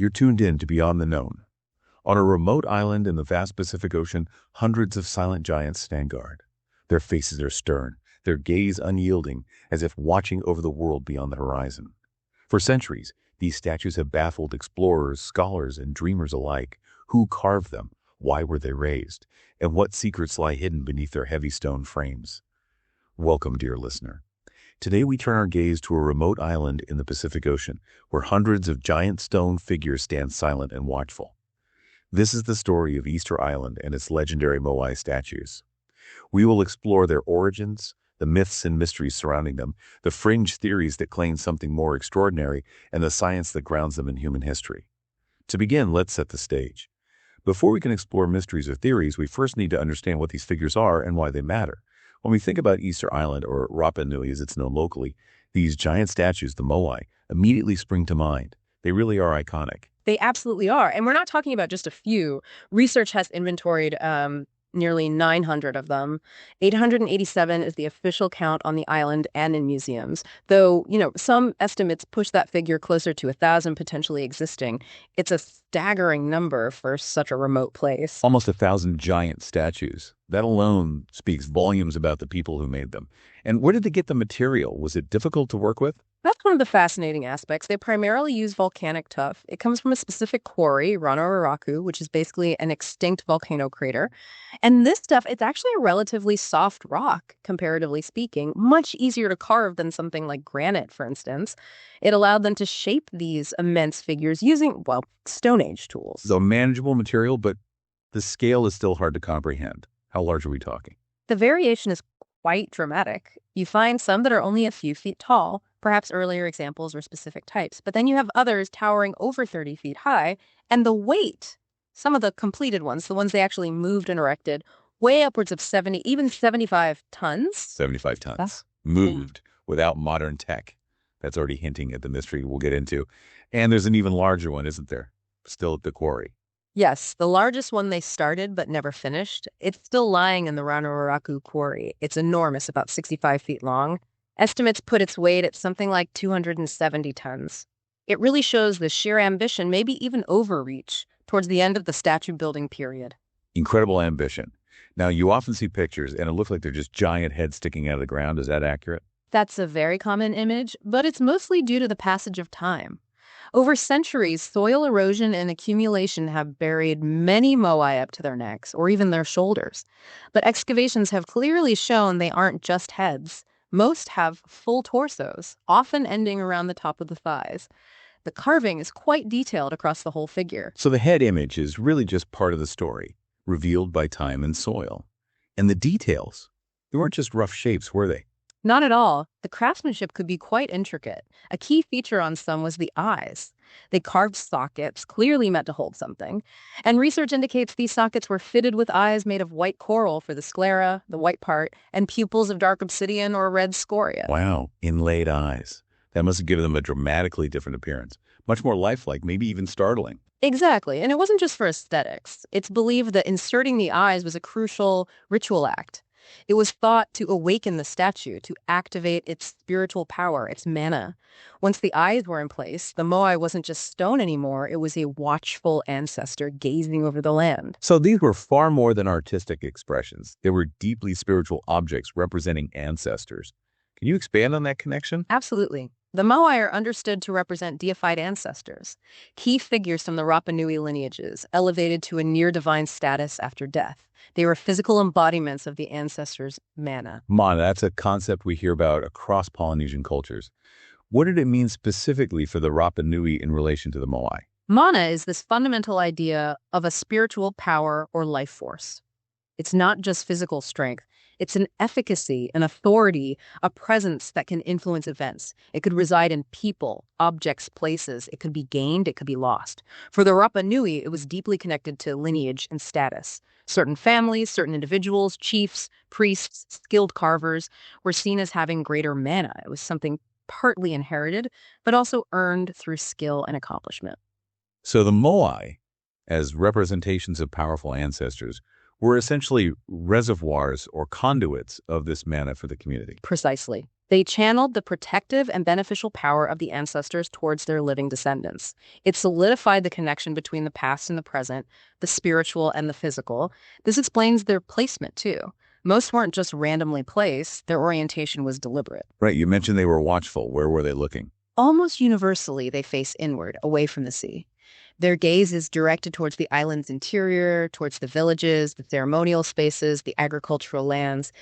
You're tuned in to Beyond the Known. On a remote island in the vast Pacific Ocean, hundreds of silent giants stand guard. Their faces are stern, their gaze unyielding, as if watching over the world beyond the horizon. For centuries, these statues have baffled explorers, scholars, and dreamers alike. Who carved them? Why were they raised? And what secrets lie hidden beneath their heavy stone frames? Welcome, dear listener. Today we turn our gaze to a remote island in the Pacific Ocean, where hundreds of giant stone figures stand silent and watchful. This is the story of Easter Island and its legendary Moai statues. We will explore their origins, the myths and mysteries surrounding them, the fringe theories that claim something more extraordinary, and the science that grounds them in human history. To begin, let's set the stage. Before we can explore mysteries or theories, we first need to understand what these figures are and why they matter. When we think about Easter Island, or Rapa Nui as it's known locally, these giant statues, the Moai, immediately spring to mind. They really are iconic. They absolutely are. And we're not talking about just a few. Research has inventoried nearly 900 of them. 887 is the official count on the island and in museums. Though, some estimates push that figure closer to 1,000 potentially existing. It's a staggering number for such a remote place. Almost 1,000 giant statues. That alone speaks volumes about the people who made them. And where did they get the material? Was it difficult to work with? That's one of the fascinating aspects. They primarily use volcanic tuff. It comes from a specific quarry, Rapa, which is basically an extinct volcano crater. And this stuff, it's actually a relatively soft rock, comparatively speaking, much easier to carve than something like granite, for instance. It allowed them to shape these immense figures using, Stone Age tools. So manageable material, but the scale is still hard to comprehend. How large are we talking? The variation is quite dramatic. You find some that are only a few feet tall. Perhaps earlier examples were specific types, but then you have others towering over 30 feet high, and the weight, some of the completed ones, the ones they actually moved and erected, way upwards of 70, even 75 tons. 75 tons. Moved without modern tech. That's already hinting at the mystery we'll get into. And there's an even larger one, isn't there? Still at the quarry. Yes, the largest one they started but never finished. It's still lying in the Rapa quarry. It's enormous, about 65 feet long. Estimates put its weight at something like 270 tons. It really shows the sheer ambition, maybe even overreach, towards the end of the statue building period. Incredible ambition. Now, you often see pictures, and it looks like they're just giant heads sticking out of the ground. Is that accurate? That's a very common image, but it's mostly due to the passage of time. Over centuries, soil erosion and accumulation have buried many Moai up to their necks, or even their shoulders. But excavations have clearly shown they aren't just heads. Most have full torsos, often ending around the top of the thighs. The carving is quite detailed across the whole figure. So the head image is really just part of the story, revealed by time and soil. And the details, they weren't just rough shapes, were they? Not at all. The craftsmanship could be quite intricate. A key feature on some was the eyes. They carved sockets, clearly meant to hold something. And research indicates these sockets were fitted with eyes made of white coral for the sclera, the white part, and pupils of dark obsidian or red scoria. Wow, inlaid eyes. That must have given them a dramatically different appearance. Much more lifelike, maybe even startling. Exactly. And it wasn't just for aesthetics. It's believed that inserting the eyes was a crucial ritual act. It was thought to awaken the statue, to activate its spiritual power, its mana. Once the eyes were in place, the Moai wasn't just stone anymore. It was a watchful ancestor gazing over the land. So these were far more than artistic expressions. They were deeply spiritual objects representing ancestors. Can you expand on that connection? Absolutely. The Moai are understood to represent deified ancestors, key figures from the Rapa Nui lineages, elevated to a near-divine status after death. They were physical embodiments of the ancestors' mana. Mana, that's a concept we hear about across Polynesian cultures. What did it mean specifically for the Rapa Nui in relation to the Moai? Mana is this fundamental idea of a spiritual power or life force. It's not just physical strength. It's an efficacy, an authority, a presence that can influence events. It could reside in people, objects, places. It could be gained, it could be lost. For the Rapa Nui, it was deeply connected to lineage and status. Certain families, certain individuals, chiefs, priests, skilled carvers were seen as having greater mana. It was something partly inherited, but also earned through skill and accomplishment. So the Moai, as representations of powerful ancestors, were essentially reservoirs or conduits of this mana for the community. Precisely. They channeled the protective and beneficial power of the ancestors towards their living descendants. It solidified the connection between the past and the present, the spiritual and the physical. This explains their placement, too. Most weren't just randomly placed, their orientation was deliberate. Right, you mentioned they were watchful. Where were they looking? Almost universally, they face inward, away from the sea. Their gaze is directed towards the island's interior, towards the villages, the ceremonial spaces, the agricultural lands.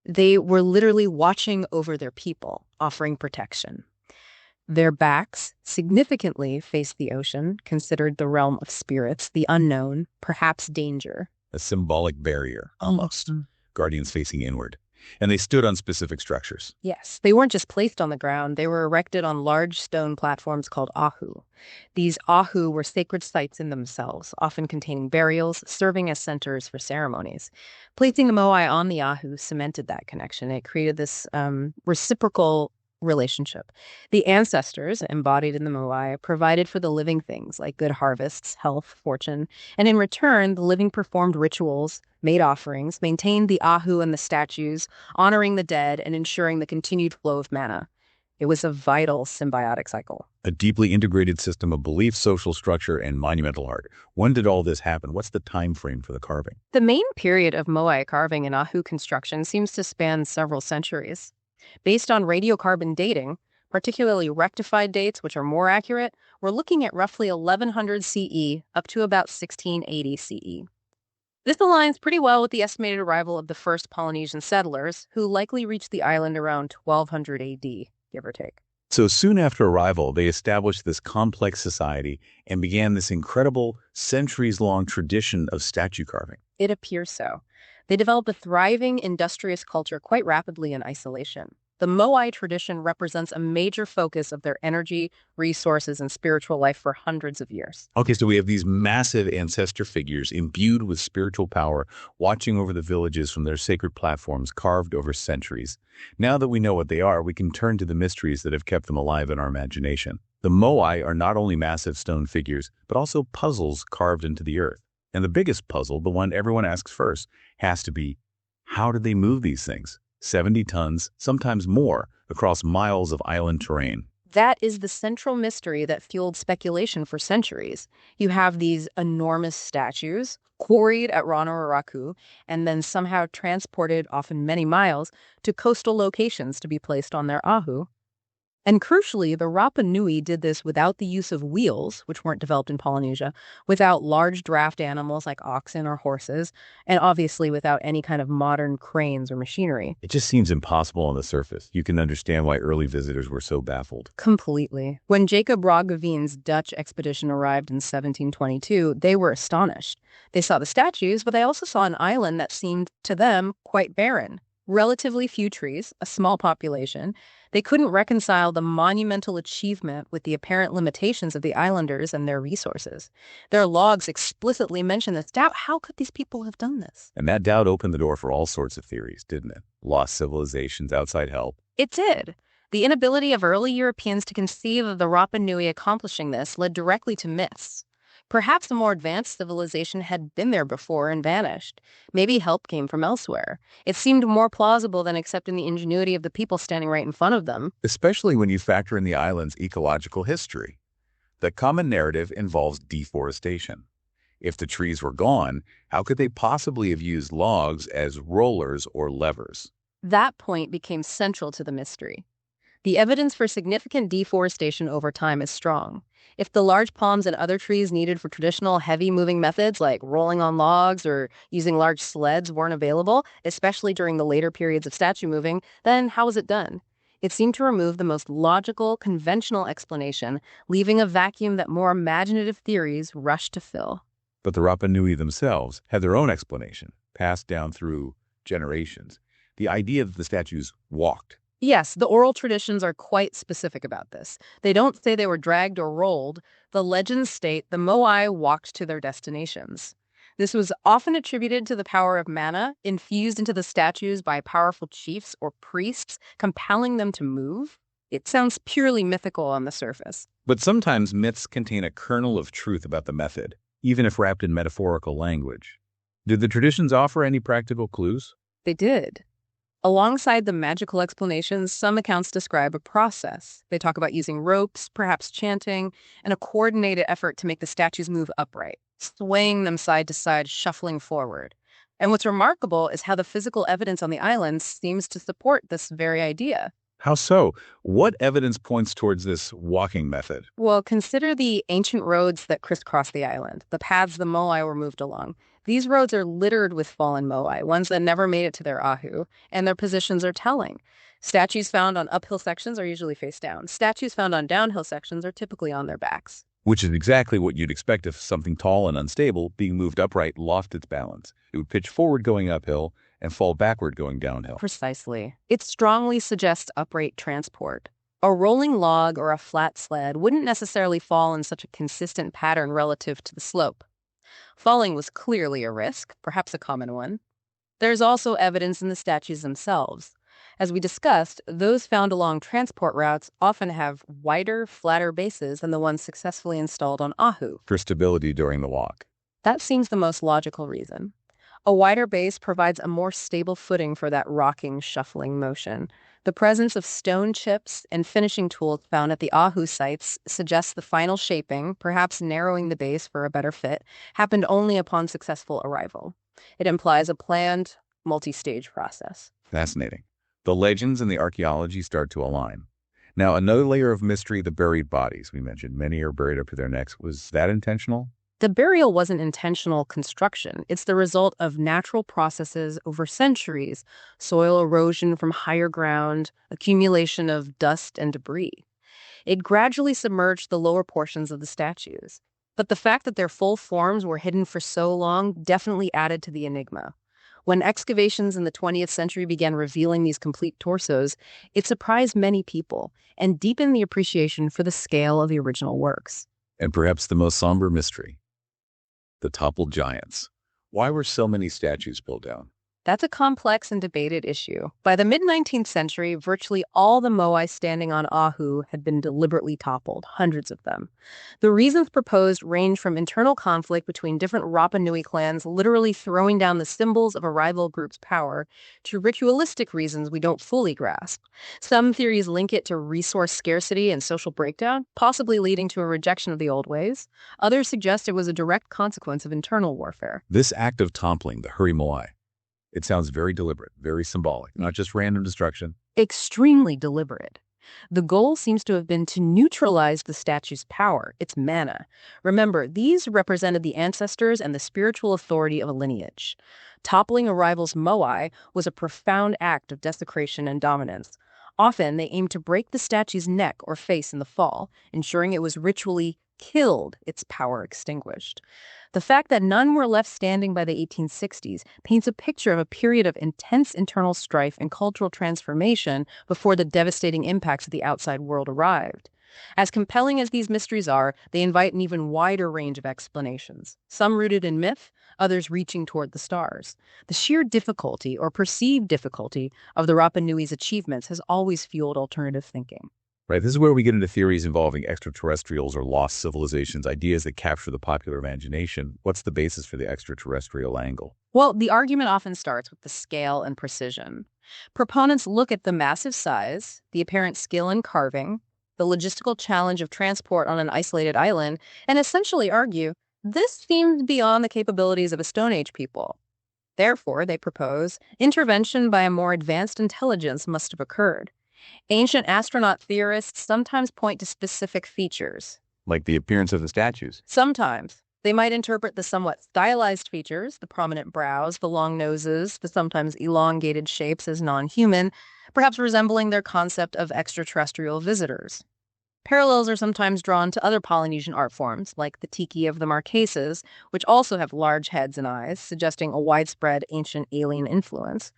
They were literally watching over their people, offering protection. Their backs significantly faced the ocean, considered the realm of spirits, the unknown, perhaps danger. A symbolic barrier, almost. Guardians facing inward. And they stood on specific structures. Yes, they weren't just placed on the ground, they were erected on large stone platforms called ahu. These ahu were sacred sites in themselves, often containing burials, serving as centers for ceremonies. Placing the moai on the ahu cemented that connection. It created this reciprocal relationship. The ancestors, embodied in the moai, provided for the living things like good harvests, health, fortune, and in return, the living performed rituals, made offerings, maintained the ahu and the statues, honoring the dead and ensuring the continued flow of mana. It was a vital symbiotic cycle. A deeply integrated system of belief, social structure, and monumental art. When did all this happen? What's the time frame for the carving? The main period of moai carving and ahu construction seems to span several centuries. Based on radiocarbon dating, particularly rectified dates, which are more accurate, we're looking at roughly 1100 CE up to about 1680 CE. This aligns pretty well with the estimated arrival of the first Polynesian settlers, who likely reached the island around 1200 AD, give or take. So soon after arrival, they established this complex society and began this incredible centuries-long tradition of statue carving. It appears so. They developed a thriving, industrious culture quite rapidly in isolation. The Moai tradition represents a major focus of their energy, resources, and spiritual life for hundreds of years. Okay, so we have these massive ancestor figures imbued with spiritual power, watching over the villages from their sacred platforms carved over centuries. Now that we know what they are, we can turn to the mysteries that have kept them alive in our imagination. The Moai are not only massive stone figures, but also puzzles carved into the earth. And the biggest puzzle, the one everyone asks first, has to be, how did they move these things? 70 tons, sometimes more, across miles of island terrain. That is the central mystery that fueled speculation for centuries. You have these enormous statues, quarried at Ranororaku, and then somehow transported, often many miles, to coastal locations to be placed on their ahu. And crucially, the Rapa Nui did this without the use of wheels, which weren't developed in Polynesia, without large draft animals like oxen or horses, and obviously without any kind of modern cranes or machinery. It just seems impossible on the surface. You can understand why early visitors were so baffled. Completely. When Jacob Roggevien's Dutch expedition arrived in 1722, they were astonished. They saw the statues, but they also saw an island that seemed, to them, quite barren. Relatively few trees, a small population. They couldn't reconcile the monumental achievement with the apparent limitations of the islanders and their resources. Their logs explicitly mention this doubt. How could these people have done this? And that doubt opened the door for all sorts of theories, didn't it? Lost civilizations, outside help. It did. The inability of early Europeans to conceive of the Rapa Nui accomplishing this led directly to myths. Perhaps a more advanced civilization had been there before and vanished. Maybe help came from elsewhere. It seemed more plausible than accepting the ingenuity of the people standing right in front of them. Especially when you factor in the island's ecological history. The common narrative involves deforestation. If the trees were gone, how could they possibly have used logs as rollers or levers? That point became central to the mystery. The evidence for significant deforestation over time is strong. If the large palms and other trees needed for traditional heavy-moving methods like rolling on logs or using large sleds weren't available, especially during the later periods of statue moving, then how was it done? It seemed to remove the most logical, conventional explanation, leaving a vacuum that more imaginative theories rushed to fill. But the Rapa Nui themselves had their own explanation, passed down through generations. The idea that the statues walked. Yes, the oral traditions are quite specific about this. They don't say they were dragged or rolled. The legends state the Moai walked to their destinations. This was often attributed to the power of mana, infused into the statues by powerful chiefs or priests, compelling them to move. It sounds purely mythical on the surface. But sometimes myths contain a kernel of truth about the method, even if wrapped in metaphorical language. Did the traditions offer any practical clues? They did. Alongside the magical explanations, some accounts describe a process. They talk about using ropes, perhaps chanting, and a coordinated effort to make the statues move upright, swaying them side to side, shuffling forward. And what's remarkable is how the physical evidence on the islands seems to support this very idea. How so? What evidence points towards this walking method? Well, consider the ancient roads that crisscross the island, the paths the Moai were moved along. These roads are littered with fallen Moai, ones that never made it to their ahu, and their positions are telling. Statues found on uphill sections are usually face down. Statues found on downhill sections are typically on their backs. Which is exactly what you'd expect if something tall and unstable, being moved upright, lost its balance. It would pitch forward going uphill and fall backward going downhill. Precisely. It strongly suggests upright transport. A rolling log or a flat sled wouldn't necessarily fall in such a consistent pattern relative to the slope. Falling was clearly a risk, perhaps a common one. There's also evidence in the statues themselves. As we discussed, those found along transport routes often have wider, flatter bases than the ones successfully installed on ahu. For stability during the walk. That seems the most logical reason. A wider base provides a more stable footing for that rocking, shuffling motion. The presence of stone chips and finishing tools found at the ahu sites suggests the final shaping, perhaps narrowing the base for a better fit, happened only upon successful arrival. It implies a planned, multi-stage process. Fascinating. The legends and the archaeology start to align. Now, another layer of mystery, the buried bodies. We mentioned many are buried up to their necks. Was that intentional? The burial wasn't intentional construction. It's the result of natural processes over centuries, soil erosion from higher ground, accumulation of dust and debris. It gradually submerged the lower portions of the statues. But the fact that their full forms were hidden for so long definitely added to the enigma. When excavations in the 20th century began revealing these complete torsos, it surprised many people and deepened the appreciation for the scale of the original works. And perhaps the most somber mystery, the toppled giants. Why were so many statues pulled down? That's a complex and debated issue. By the mid-19th century, virtually all the Moai standing on ahu had been deliberately toppled, hundreds of them. The reasons proposed range from internal conflict between different Rapa Nui clans literally throwing down the symbols of a rival group's power to ritualistic reasons we don't fully grasp. Some theories link it to resource scarcity and social breakdown, possibly leading to a rejection of the old ways. Others suggest it was a direct consequence of internal warfare. This act of toppling, the Moai, it sounds very deliberate, very symbolic, not just random destruction. Extremely deliberate. The goal seems to have been to neutralize the statue's power, its mana. Remember, these represented the ancestors and the spiritual authority of a lineage. Toppling a rival's Moai was a profound act of desecration and dominance. Often, they aimed to break the statue's neck or face in the fall, ensuring it was ritually killed, its power extinguished. The fact that none were left standing by the 1860s paints a picture of a period of intense internal strife and cultural transformation before the devastating impacts of the outside world arrived. As compelling as these mysteries are, they invite an even wider range of explanations, some rooted in myth, others reaching toward the stars. The sheer difficulty or perceived difficulty of the Rapa Nui's achievements has always fueled alternative thinking. Right, this is where we get into theories involving extraterrestrials or lost civilizations, ideas that capture the popular imagination. What's the basis for the extraterrestrial angle? Well, the argument often starts with the scale and precision. Proponents look at the massive size, the apparent skill in carving, the logistical challenge of transport on an isolated island, and essentially argue, this seems beyond the capabilities of a Stone Age people. Therefore, they propose, intervention by a more advanced intelligence must have occurred. Ancient astronaut theorists sometimes point to specific features. Like the appearance of the statues. Sometimes. They might interpret the somewhat stylized features, the prominent brows, the long noses, the sometimes elongated shapes as non-human, perhaps resembling their concept of extraterrestrial visitors. Parallels are sometimes drawn to other Polynesian art forms, like the tiki of the Marquesas, which also have large heads and eyes, suggesting a widespread ancient alien influence.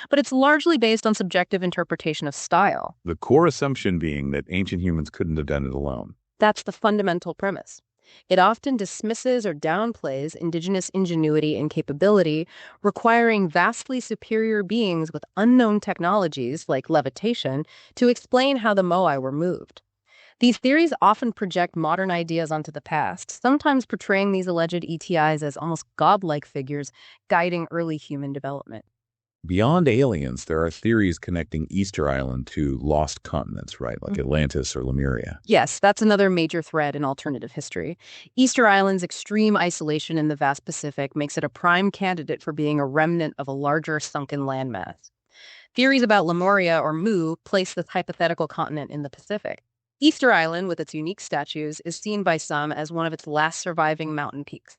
But it's largely based on subjective interpretation of style. The core assumption being that ancient humans couldn't have done it alone. That's the fundamental premise. It often dismisses or downplays indigenous ingenuity and capability, requiring vastly superior beings with unknown technologies, like levitation, to explain how the Moai were moved. These theories often project modern ideas onto the past, sometimes portraying these alleged ETIs as almost godlike figures guiding early human development. Beyond aliens, there are theories connecting Easter Island to lost continents, right? Like Atlantis or Lemuria. Yes, that's another major thread in alternative history. Easter Island's extreme isolation in the vast Pacific makes it a prime candidate for being a remnant of a larger sunken landmass. Theories about Lemuria or Mu place this hypothetical continent in the Pacific. Easter Island, with its unique statues, is seen by some as one of its last surviving mountain peaks.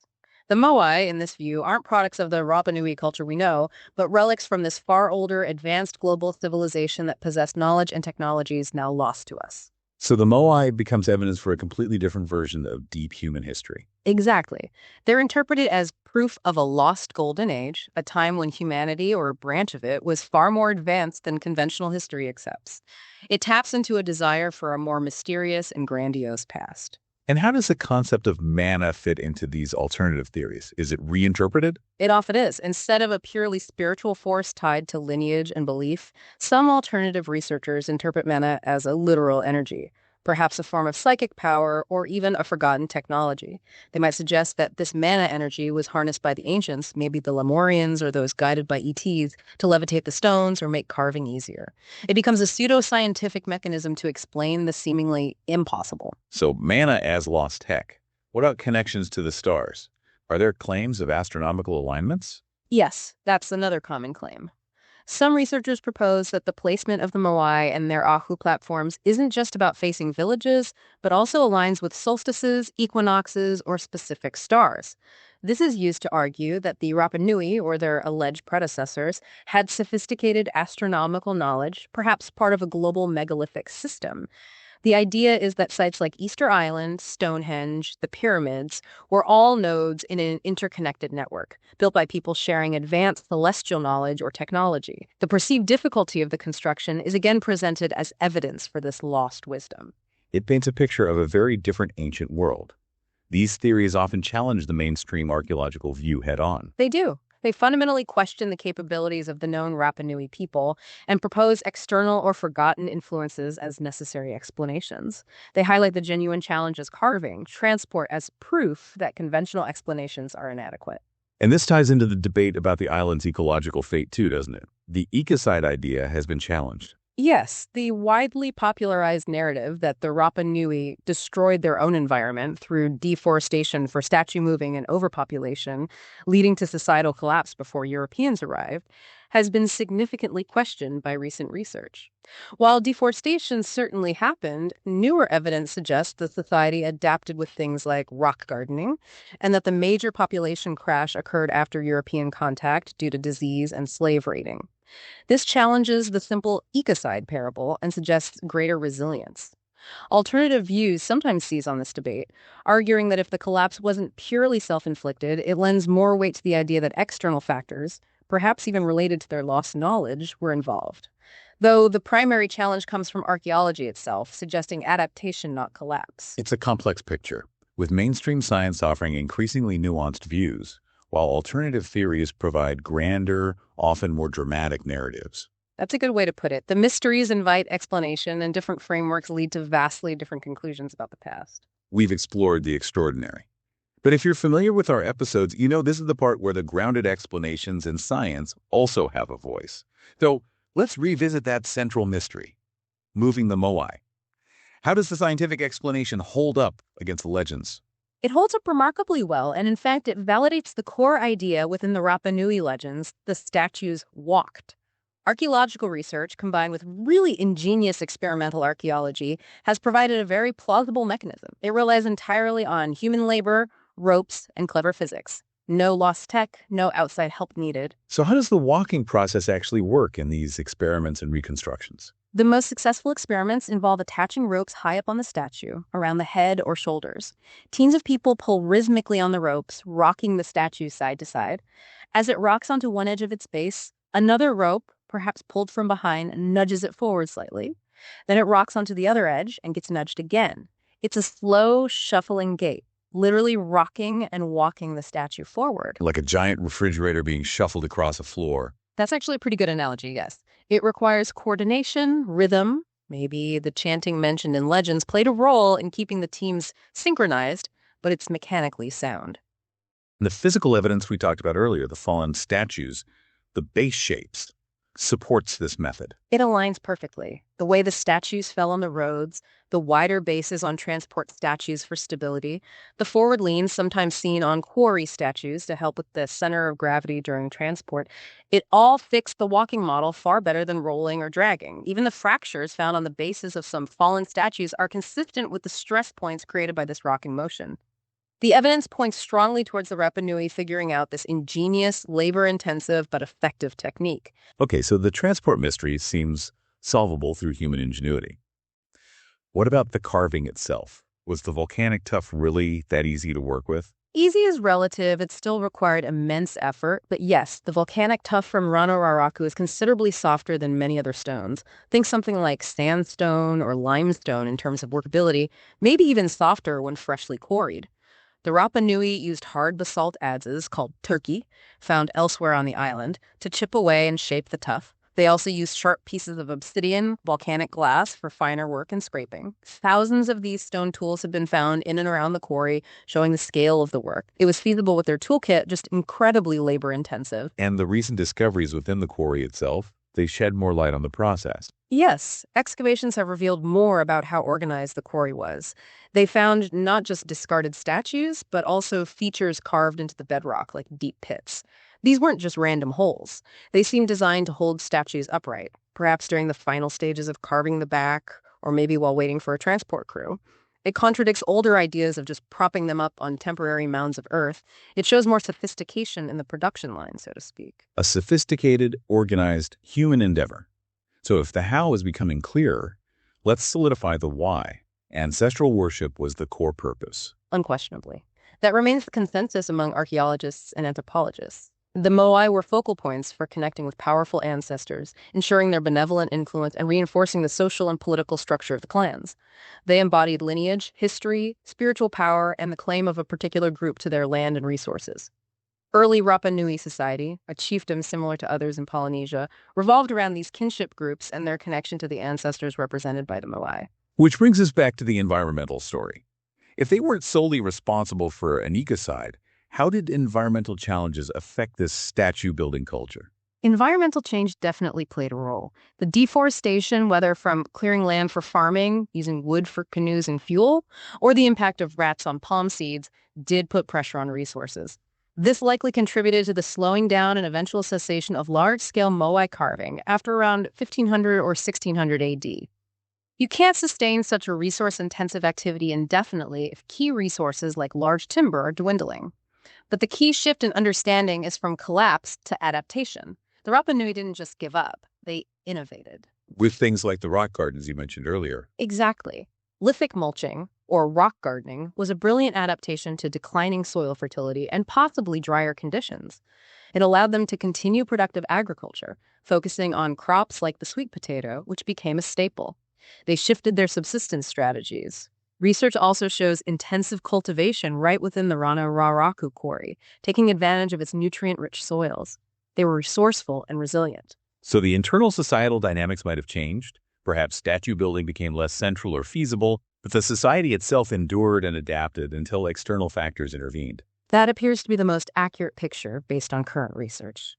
The Moai, in this view, aren't products of the Rapa Nui culture we know, but relics from this far older, advanced global civilization that possessed knowledge and technologies now lost to us. So the Moai becomes evidence for a completely different version of deep human history. Exactly. They're interpreted as proof of a lost golden age, a time when humanity, or a branch of it, was far more advanced than conventional history accepts. It taps into a desire for a more mysterious and grandiose past. And how does the concept of mana fit into these alternative theories? Is it reinterpreted? It often is. Instead of a purely spiritual force tied to lineage and belief, some alternative researchers interpret mana as a literal energy, perhaps a form of psychic power or even a forgotten technology. They might suggest that this mana energy was harnessed by the ancients, maybe the Lemurians or those guided by ETs, to levitate the stones or make carving easier. It becomes a pseudo-scientific mechanism to explain the seemingly impossible. So mana as lost tech. What about connections to the stars? Are there claims of astronomical alignments? Yes, that's another common claim. Some researchers propose that the placement of the Moai and their Ahu platforms isn't just about facing villages, but also aligns with solstices, equinoxes, or specific stars. This is used to argue that the Rapa Nui, or their alleged predecessors, had sophisticated astronomical knowledge, perhaps part of a global megalithic system. The idea is that sites like Easter Island, Stonehenge, the pyramids were all nodes in an interconnected network, built by people sharing advanced celestial knowledge or technology. The perceived difficulty of the construction is again presented as evidence for this lost wisdom. It paints a picture of a very different ancient world. These theories often challenge the mainstream archaeological view head-on. They do. They fundamentally question the capabilities of the known Rapa Nui people and propose external or forgotten influences as necessary explanations. They highlight the genuine challenges carving, transport as proof that conventional explanations are inadequate. And this ties into the debate about the island's ecological fate too, doesn't it? The ecocide idea has been challenged. Yes, the widely popularized narrative that the Rapa Nui destroyed their own environment through deforestation for statue moving and overpopulation, leading to societal collapse before Europeans arrived, has been significantly questioned by recent research. While deforestation certainly happened, newer evidence suggests the society adapted with things like rock gardening, and that the major population crash occurred after European contact due to disease and slave raiding. This challenges the simple ecocide parable and suggests greater resilience. Alternative views sometimes seize on this debate, arguing that if the collapse wasn't purely self-inflicted, it lends more weight to the idea that external factors, perhaps even related to their lost knowledge, were involved. Though the primary challenge comes from archaeology itself, suggesting adaptation, not collapse. It's a complex picture, with mainstream science offering increasingly nuanced views, while alternative theories provide grander, often more dramatic narratives. That's a good way to put it. The mysteries invite explanation, and different frameworks lead to vastly different conclusions about the past. We've explored the extraordinary. But if you're familiar with our episodes, you know this is the part where the grounded explanations in science also have a voice. So let's revisit that central mystery, moving the Moai. How does the scientific explanation hold up against the legends? It holds up remarkably well, and in fact, it validates the core idea within the Rapa Nui legends: the statues walked. Archaeological research, combined with really ingenious experimental archaeology, has provided a very plausible mechanism. It relies entirely on human labor, ropes, and clever physics. No lost tech, no outside help needed. So how does the walking process actually work in these experiments and reconstructions? The most successful experiments involve attaching ropes high up on the statue, around the head or shoulders. Teams of people pull rhythmically on the ropes, rocking the statue side to side. As it rocks onto one edge of its base, another rope, perhaps pulled from behind, nudges it forward slightly. Then it rocks onto the other edge and gets nudged again. It's a slow, shuffling gait, literally rocking and walking the statue forward. Like a giant refrigerator being shuffled across a floor. That's actually a pretty good analogy, yes. It requires coordination, rhythm. Maybe the chanting mentioned in legends played a role in keeping the teams synchronized, but it's mechanically sound. And the physical evidence we talked about earlier, the fallen statues, the base shapes, supports this method. It aligns perfectly. The way the statues fell on the roads, the wider bases on transport statues for stability, the forward leans sometimes seen on quarry statues to help with the center of gravity during transport, it all fixed the walking model far better than rolling or dragging. Even the fractures found on the bases of some fallen statues are consistent with the stress points created by this rocking motion. The evidence points strongly towards the Rapa Nui figuring out this ingenious, labor-intensive, but effective technique. Okay, so the transport mystery seems solvable through human ingenuity. What about the carving itself? Was the volcanic tuff really that easy to work with? Easy is relative. It still required immense effort. But yes, the volcanic tuff from Rano Raraku is considerably softer than many other stones. Think something like sandstone or limestone in terms of workability, maybe even softer when freshly quarried. The Rapa Nui used hard basalt adzes called turkey, found elsewhere on the island, to chip away and shape the tuff. They also used sharp pieces of obsidian, volcanic glass for finer work and scraping. Thousands of these stone tools have been found in and around the quarry, showing the scale of the work. It was feasible with their toolkit, just incredibly labor-intensive. And the recent discoveries within the quarry itself, they shed more light on the process. Yes, excavations have revealed more about how organized the quarry was. They found not just discarded statues, but also features carved into the bedrock, like deep pits. These weren't just random holes. They seemed designed to hold statues upright, perhaps during the final stages of carving the back, or maybe while waiting for a transport crew. It contradicts older ideas of just propping them up on temporary mounds of earth. It shows more sophistication in the production line, so to speak. A sophisticated, organized human endeavor. So if the how is becoming clearer, let's solidify the why. Ancestral worship was the core purpose. Unquestionably. That remains the consensus among archaeologists and anthropologists. The Moai were focal points for connecting with powerful ancestors, ensuring their benevolent influence and reinforcing the social and political structure of the clans. They embodied lineage, history, spiritual power, and the claim of a particular group to their land and resources. Early Rapa Nui society, a chiefdom similar to others in Polynesia, revolved around these kinship groups and their connection to the ancestors represented by the Moai. Which brings us back to the environmental story. If they weren't solely responsible for an ecocide, how did environmental challenges affect this statue-building culture? Environmental change definitely played a role. The deforestation, whether from clearing land for farming, using wood for canoes and fuel, or the impact of rats on palm seeds, did put pressure on resources. This likely contributed to the slowing down and eventual cessation of large-scale Moai carving after around 1500 or 1600 AD. You can't sustain such a resource-intensive activity indefinitely if key resources like large timber are dwindling. But the key shift in understanding is from collapse to adaptation. The Rapa Nui didn't just give up, they innovated. With things like the rock gardens you mentioned earlier. Exactly. Lithic mulching, or rock gardening, was a brilliant adaptation to declining soil fertility and possibly drier conditions. It allowed them to continue productive agriculture, focusing on crops like the sweet potato, which became a staple. They shifted their subsistence strategies. Research also shows intensive cultivation right within the Rano Raraku quarry, taking advantage of its nutrient-rich soils. They were resourceful and resilient. So the internal societal dynamics might have changed. Perhaps statue building became less central or feasible, but the society itself endured and adapted until external factors intervened. That appears to be the most accurate picture based on current research.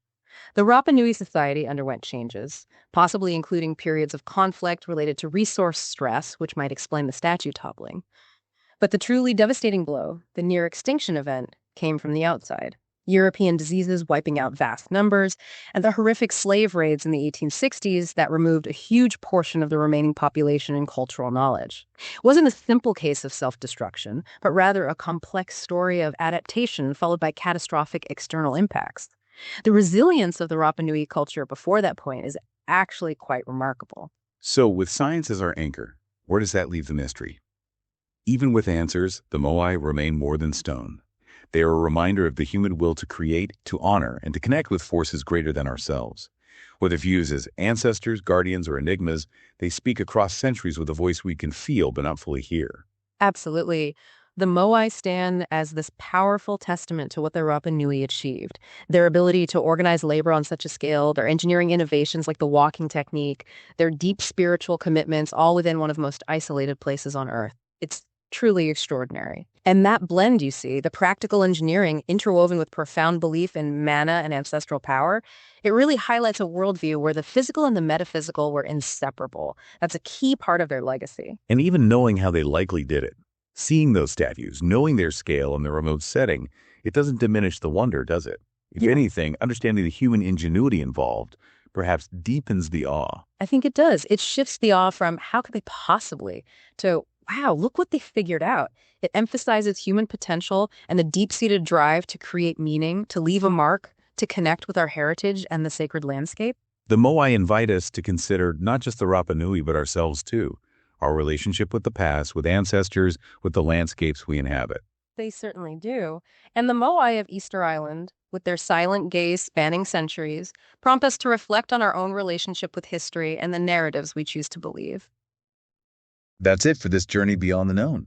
The Rapa Nui society underwent changes, possibly including periods of conflict related to resource stress, which might explain the statue toppling. But the truly devastating blow, the near-extinction event, came from the outside. European diseases wiping out vast numbers, and the horrific slave raids in the 1860s that removed a huge portion of the remaining population and cultural knowledge. It wasn't a simple case of self-destruction, but rather a complex story of adaptation followed by catastrophic external impacts. The resilience of the Rapa Nui culture before that point is actually quite remarkable. So with science as our anchor, where does that leave the mystery? Even with answers, the Moai remain more than stone. They are a reminder of the human will to create, to honor, and to connect with forces greater than ourselves. Whether viewed as ancestors, guardians, or enigmas, they speak across centuries with a voice we can feel but not fully hear. Absolutely. The Moai stand as this powerful testament to what the Rapa Nui achieved. Their ability to organize labor on such a scale, their engineering innovations like the walking technique, their deep spiritual commitments, all within one of the most isolated places on Earth. It's Truly extraordinary. And that blend, you see, the practical engineering interwoven with profound belief in mana and ancestral power, it really highlights a worldview where the physical and the metaphysical were inseparable. That's a key part of their legacy. And even knowing how they likely did it. Seeing those statues, knowing their scale and their remote setting, it doesn't diminish the wonder, does it? If anything, understanding the human ingenuity involved perhaps deepens the awe. I think it does. It shifts the awe from how could they possibly to wow, look what they figured out. It emphasizes human potential and the deep-seated drive to create meaning, to leave a mark, to connect with our heritage and the sacred landscape. The Moai invite us to consider not just the Rapa Nui, but ourselves too. Our relationship with the past, with ancestors, with the landscapes we inhabit. They certainly do. And the Moai of Easter Island, with their silent gaze spanning centuries, prompt us to reflect on our own relationship with history and the narratives we choose to believe. That's it for this journey beyond the known.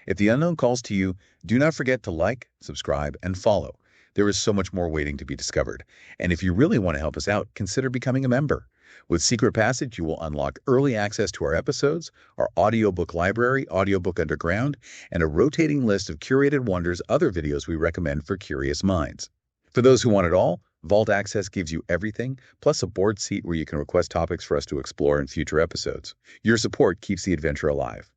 If the unknown calls to you, do not forget to like, subscribe, and follow. There is so much more waiting to be discovered. And if you really want to help us out, consider becoming a member. With Secret Passage, you will unlock early access to our episodes, our audiobook library, Audiobook Underground, and a rotating list of curated wonders, other videos we recommend for curious minds. For those who want it all, Vault Access gives you everything, plus a board seat where you can request topics for us to explore in future episodes. Your support keeps the adventure alive.